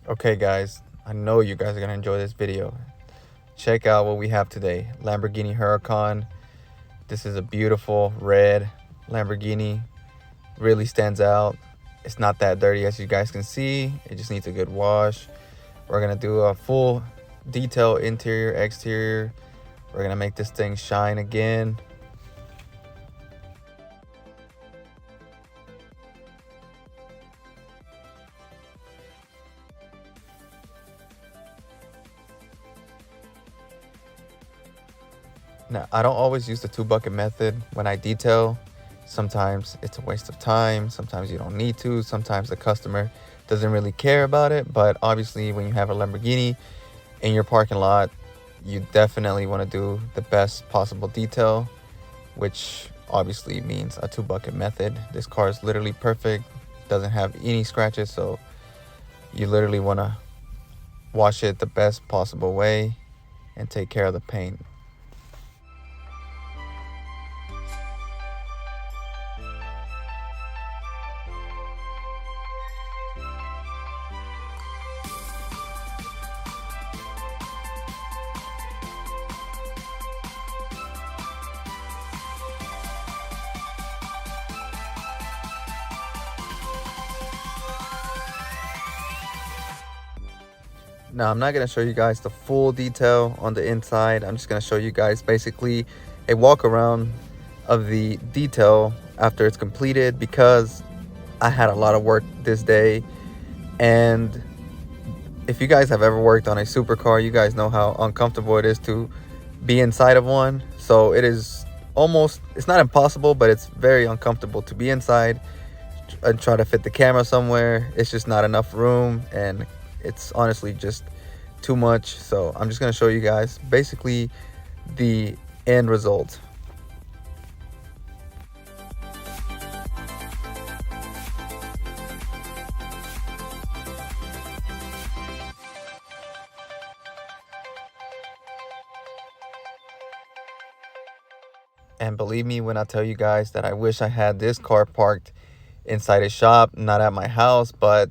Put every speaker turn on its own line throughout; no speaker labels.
Okay guys, I know you guys are gonna enjoy this video. Check out what we have today. Lamborghini Huracan. This is a beautiful red Lamborghini. Really stands out. It's not that dirty as you guys can see. It just needs a good wash. We're gonna do a full detail interior, exterior. We're gonna make this thing shine again. Now, I don't always use the 2 bucket method when I detail. Sometimes it's a waste of time. Sometimes you don't need to. Sometimes the customer doesn't really care about it. But obviously, when you have a Lamborghini in your parking lot, you definitely want to do the best possible detail, which obviously means a 2 bucket method. This car is literally perfect, doesn't have any scratches, so you literally want to wash it the best possible way and take care of the paint. Now, I'm not going to show you guys the full detail on the inside. I'm just going to show you guys basically a walk around of the detail after it's completed, because I had a lot of work this day. And if you guys have ever worked on a supercar, you guys know how uncomfortable it is to be inside of one. So it is almost, it's not impossible, but it's very uncomfortable to be inside and try to fit the camera somewhere. It's just not enough room, and it's honestly just too much. So I'm just going to show you guys basically the end result. And believe me when I tell you guys that I wish I had this car parked inside a shop, not at my house, but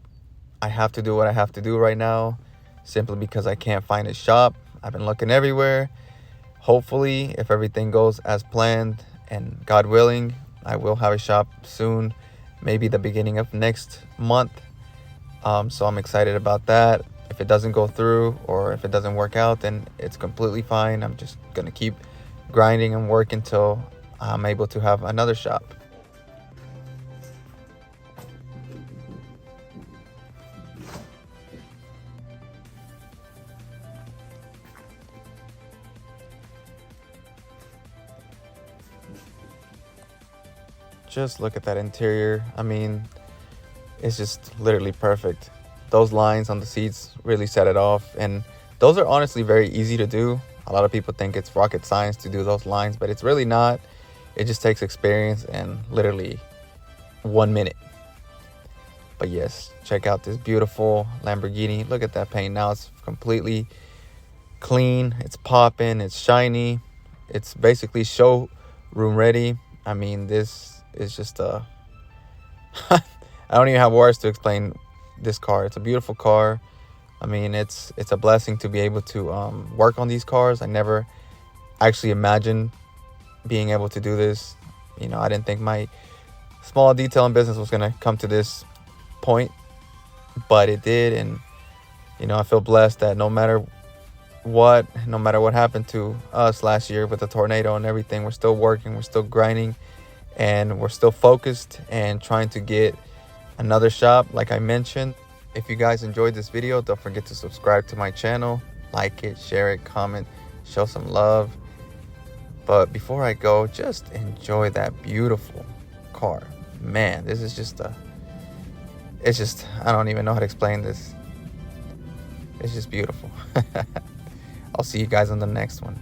I have to do what I have to do right now simply because I can't find a shop. I've been looking everywhere. Hopefully, if everything goes as planned and God willing, I will have a shop soon, maybe the beginning of next month. So I'm excited about that. If it doesn't go through or if it doesn't work out, then it's completely fine. I'm just going to keep grinding and work until I'm able to have another shop. Just look at that interior. I mean, it's just literally perfect. Those lines on the seats really set it off, and those are honestly very easy to do. A lot of people think it's rocket science to do those lines, but it's really not. It just takes experience and literally 1 minute. But yes, check out this beautiful Lamborghini. Look at that paint now. It's completely clean. It's popping. It's shiny. It's basically showroom ready. I mean, this is just a I don't even have words to explain this car. It's a beautiful car. I mean, it's a blessing to be able to work on these cars. I never actually imagined being able to do this. You know, I didn't think my small detailing business was going to come to this point, but it did. And, you know, I feel blessed that no matter what happened to us last year with the tornado and everything, we're still working, we're still grinding, and we're still focused and trying to get another shop, like I mentioned. If you guys enjoyed this video, don't forget to subscribe to my channel, like it, share it, comment, show some love. But before I go, just enjoy that beautiful car. Man, this is just I don't even know how to explain this. It's just beautiful. I'll see you guys on the next one.